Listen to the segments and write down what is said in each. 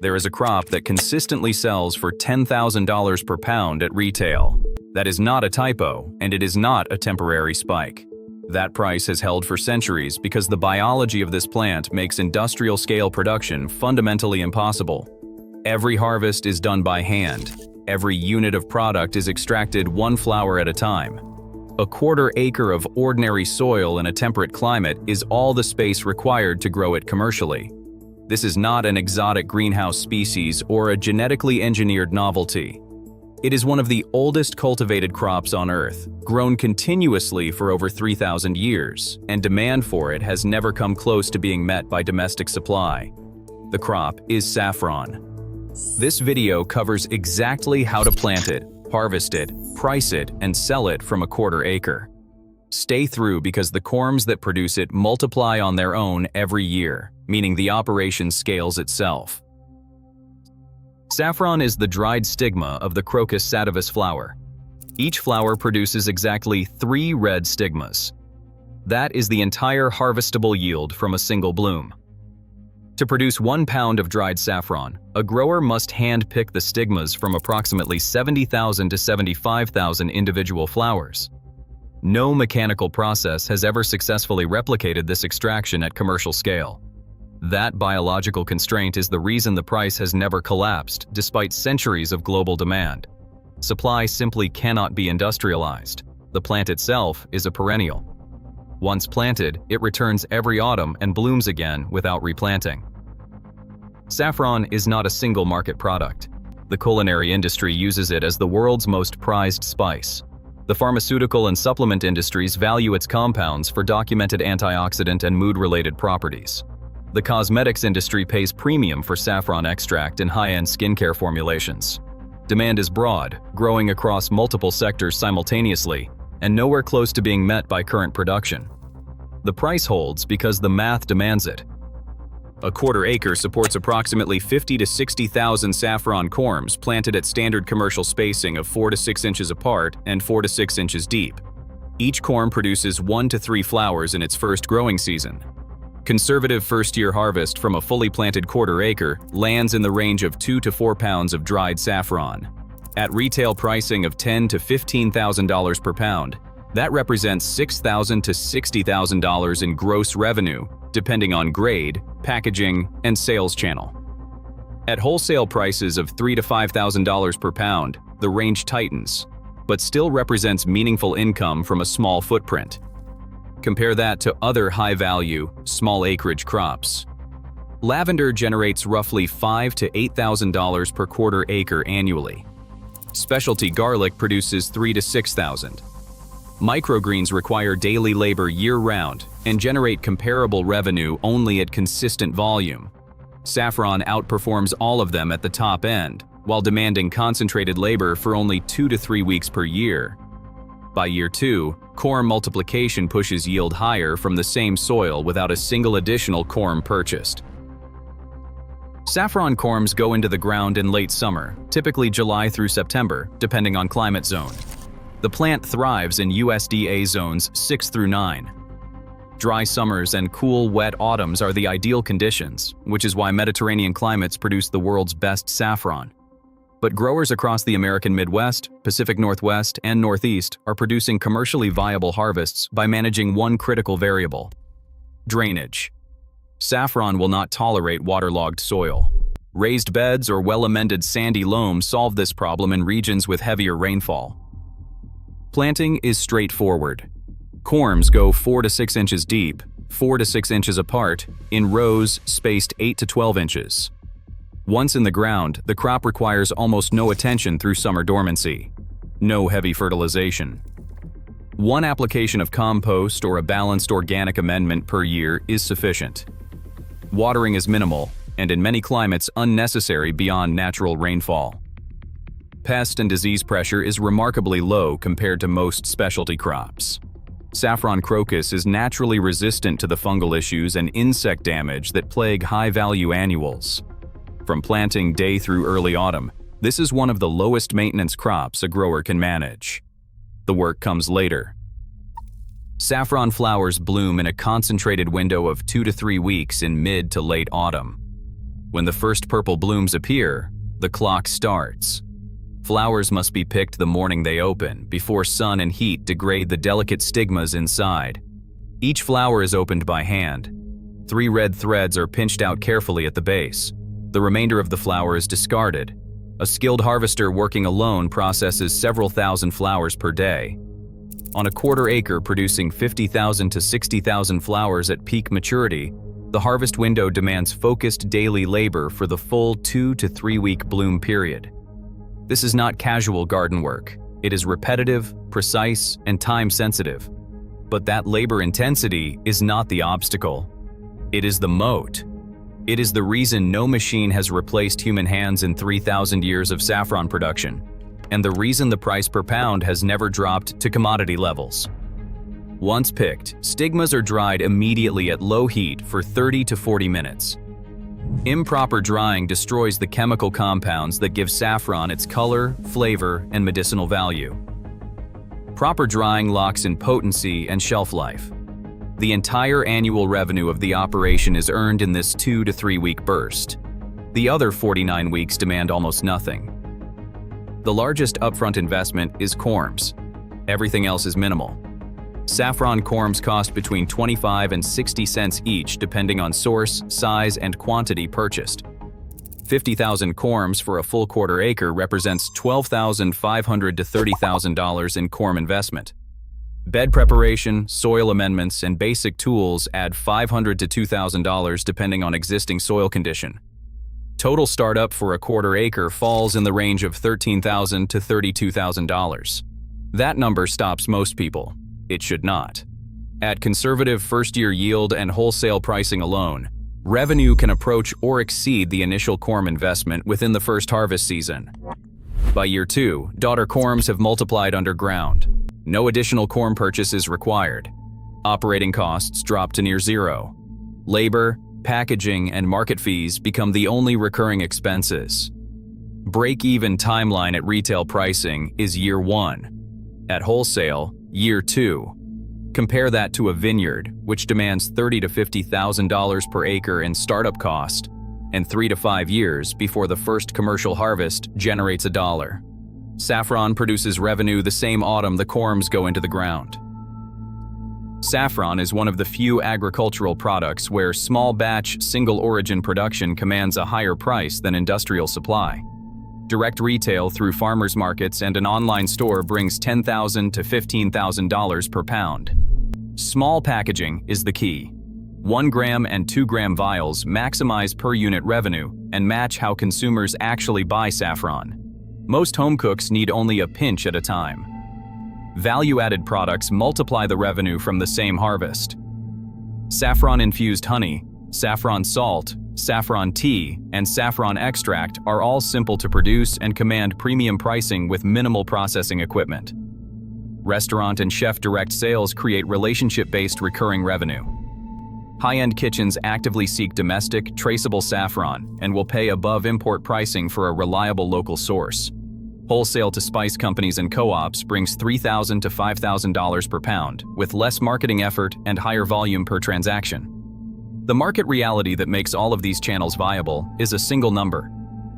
There is a crop that consistently sells for $10,000 per pound at retail. That is not a typo, and it is not a temporary spike. That price has held for centuries because the biology of this plant makes industrial-scale production fundamentally impossible. Every harvest is done by hand. Every unit of product is extracted one flower at a time. A quarter-acre of ordinary soil in a temperate climate is all the space required to grow it commercially. This is not an exotic greenhouse species or a genetically engineered novelty. It is one of the oldest cultivated crops on Earth, grown continuously for over 3,000 years, and demand for it has never come close to being met by domestic supply. The crop is saffron. This video covers exactly how to plant it, harvest it, price it, and sell it from a quarter acre. Stay through because the corms that produce it multiply on their own every year, meaning the operation scales itself. Saffron is the dried stigma of the Crocus sativus flower. Each flower produces exactly 3 red stigmas. That is the entire harvestable yield from a single bloom. To produce 1 pound of dried saffron, a grower must hand-pick the stigmas from approximately 70,000 to 75,000 individual flowers. No mechanical process has ever successfully replicated this extraction at commercial scale. That biological constraint is the reason the price has never collapsed, despite centuries of global demand. Supply simply cannot be industrialized. The plant itself is a perennial. Once planted, it returns every autumn and blooms again without replanting. Saffron is not a single market product. The culinary industry uses it as the world's most prized spice. The pharmaceutical and supplement industries value its compounds for documented antioxidant and mood-related properties. The cosmetics industry pays premium for saffron extract in high-end skincare formulations. Demand is broad, growing across multiple sectors simultaneously, and nowhere close to being met by current production. The price holds because the math demands it. A quarter acre supports approximately 50 to 60,000 saffron corms planted at standard commercial spacing of 4 to 6 inches apart and 4 to 6 inches deep. Each corm produces 1 to 3 flowers in its first growing season. Conservative first-year harvest from a fully planted quarter acre lands in the range of 2 to 4 pounds of dried saffron. At retail pricing of $10,000 to $15,000 per pound, that represents $6,000 to $60,000 in gross revenue, depending on grade, packaging, and sales channel. At wholesale prices of $3,000 to $5,000 per pound, the range tightens, but still represents meaningful income from a small footprint. Compare that to other high-value, small-acreage crops. Lavender generates roughly $5,000 to $8,000 per quarter acre annually. Specialty garlic produces $3,000 to $6,000. Microgreens require daily labor year-round and generate comparable revenue only at consistent volume. Saffron outperforms all of them at the top end, while demanding concentrated labor for only 2 to 3 weeks per year. By year 2, corm multiplication pushes yield higher from the same soil without a single additional corm purchased. Saffron corms go into the ground in late summer, typically July through September, depending on climate zone. The plant thrives in USDA zones 6 through 9. Dry summers and cool, wet autumns are the ideal conditions, which is why Mediterranean climates produce the world's best saffron. But growers across the American Midwest, Pacific Northwest, and Northeast are producing commercially viable harvests by managing one critical variable: drainage. Saffron will not tolerate waterlogged soil. Raised beds or well-amended sandy loam solve this problem in regions with heavier rainfall. Planting is straightforward. Corms go 4 to 6 inches deep, 4 to 6 inches apart, in rows spaced 8 to 12 inches. Once in the ground, the crop requires almost no attention through summer dormancy. No heavy fertilization. One application of compost or a balanced organic amendment per year is sufficient. Watering is minimal, and in many climates unnecessary beyond natural rainfall. Pest and disease pressure is remarkably low compared to most specialty crops. Saffron crocus is naturally resistant to the fungal issues and insect damage that plague high-value annuals. From planting day through early autumn, this is one of the lowest maintenance crops a grower can manage. The work comes later. Saffron flowers bloom in a concentrated window of 2 to 3 weeks in mid to late autumn. When the first purple blooms appear, the clock starts. Flowers must be picked the morning they open, before sun and heat degrade the delicate stigmas inside. Each flower is opened by hand. 3 red threads are pinched out carefully at the base. The remainder of the flower is discarded. A skilled harvester working alone processes several thousand flowers per day. On a quarter acre producing 50,000 to 60,000 flowers at peak maturity, the harvest window demands focused daily labor for the full 2 to 3 week bloom period. This is not casual garden work. It is repetitive, precise, and time-sensitive. But that labor intensity is not the obstacle. It is the moat. It is the reason no machine has replaced human hands in 3,000 years of saffron production, and the reason the price per pound has never dropped to commodity levels. Once picked, stigmas are dried immediately at low heat for 30 to 40 minutes. Improper drying destroys the chemical compounds that give saffron its color, flavor, and medicinal value. Proper drying locks in potency and shelf life. The entire annual revenue of the operation is earned in this 2 to 3 week burst. The other 49 weeks demand almost nothing. The largest upfront investment is corms. Everything else is minimal. Saffron corms cost between 25 and 60 cents each depending on source, size, and quantity purchased. 50,000 corms for a full quarter acre represents $12,500 to $30,000 in corm investment. Bed preparation, soil amendments, and basic tools add $500 to $2,000 depending on existing soil condition. Total startup for a quarter acre falls in the range of $13,000 to $32,000. That number stops most people. It should not. At conservative first-year yield and wholesale pricing alone, revenue can approach or exceed the initial corm investment within the first harvest season. By year 2, daughter corms have multiplied underground. No additional corm purchase is required. Operating costs drop to near zero. Labor, packaging, and market fees become the only recurring expenses. Break-even timeline at retail pricing is year 1. At wholesale, year 2. Compare that to a vineyard, which demands $30,000 to $50,000 per acre in startup cost, and 3 to 5 years before the first commercial harvest generates $1. Saffron produces revenue the same autumn the corms go into the ground. Saffron is one of the few agricultural products where small-batch, single-origin production commands a higher price than industrial supply. Direct retail through farmers markets and an online store brings $10,000 to $15,000 per pound. Small packaging is the key. 1 gram and 2 gram vials maximize per unit revenue and match how consumers actually buy saffron. Most home cooks need only a pinch at a time. Value-added products multiply the revenue from the same harvest. Saffron-infused honey, saffron salt, saffron tea, and saffron extract are all simple to produce and command premium pricing with minimal processing equipment. Restaurant and chef direct sales create relationship-based recurring revenue. High-end kitchens actively seek domestic, traceable saffron and will pay above import pricing for a reliable local source. Wholesale to spice companies and co-ops brings $3,000 to $5,000 per pound, with less marketing effort and higher volume per transaction. The market reality that makes all of these channels viable is a single number.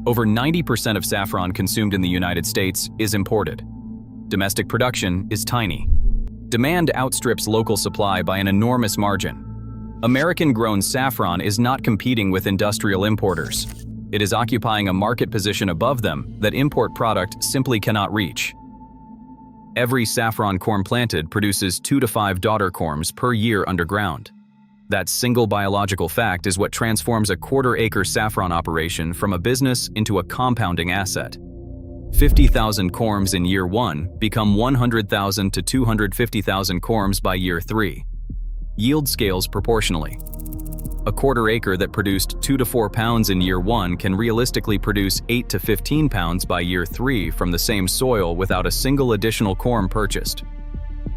Over 90% of saffron consumed in the United States is imported. Domestic production is tiny. Demand outstrips local supply by an enormous margin. American-grown saffron is not competing with industrial importers. It is occupying a market position above them that import product simply cannot reach. Every saffron corm planted produces 2 to 5 daughter corms per year underground. That single biological fact is what transforms a quarter-acre saffron operation from a business into a compounding asset. 50,000 corms in year 1 become 100,000 to 250,000 corms by year 3. Yield scales proportionally. A quarter acre that produced 2 to 4 pounds in year 1 can realistically produce 8 to 15 pounds by year 3 from the same soil without a single additional corm purchased.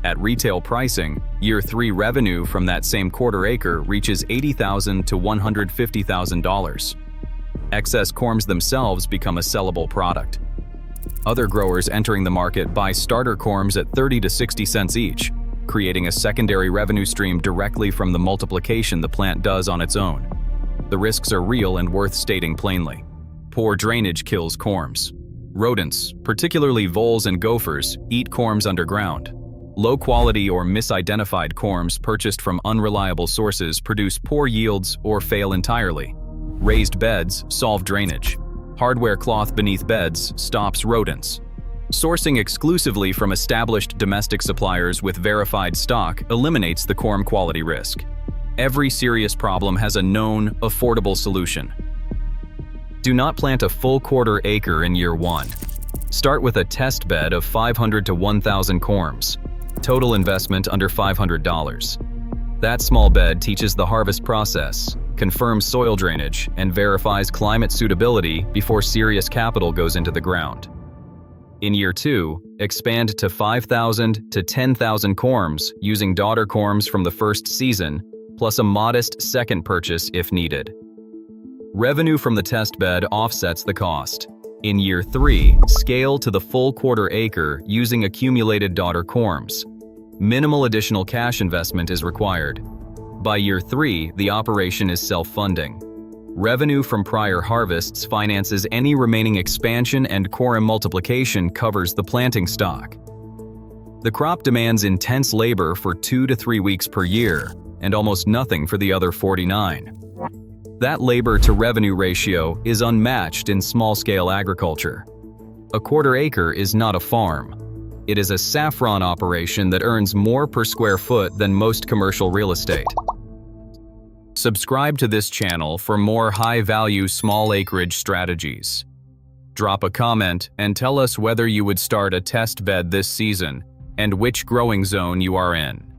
At retail pricing, year 3 revenue from that same quarter acre reaches $80,000 to $150,000. Excess corms themselves become a sellable product. Other growers entering the market buy starter corms at 30 to 60 cents each, creating a secondary revenue stream directly from the multiplication the plant does on its own. The risks are real and worth stating plainly. Poor drainage kills corms. Rodents, particularly voles and gophers, eat corms underground. Low-quality or misidentified corms purchased from unreliable sources produce poor yields or fail entirely. Raised beds solve drainage. Hardware cloth beneath beds stops rodents. Sourcing exclusively from established domestic suppliers with verified stock eliminates the corm quality risk. Every serious problem has a known, affordable solution. Do not plant a full quarter acre in year 1. Start with a test bed of 500 to 1,000 corms. Total investment under $500. That small bed teaches the harvest process, confirms soil drainage, and verifies climate suitability before serious capital goes into the ground. In year 2, expand to 5,000 to 10,000 corms using daughter corms from the first season, plus a modest second purchase if needed. Revenue from the test bed offsets the cost. In year 3, scale to the full quarter acre using accumulated daughter corms. Minimal additional cash investment is required. By year 3, the operation is self-funding. Revenue from prior harvests finances any remaining expansion, and corm multiplication covers the planting stock. The crop demands intense labor for 2 to 3 weeks per year, and almost nothing for the other 49. That labor-to-revenue ratio is unmatched in small-scale agriculture. A quarter acre is not a farm. It is a saffron operation that earns more per square foot than most commercial real estate. Subscribe to this channel for more high-value small acreage strategies. Drop a comment and tell us whether you would start a test bed this season and which growing zone you are in.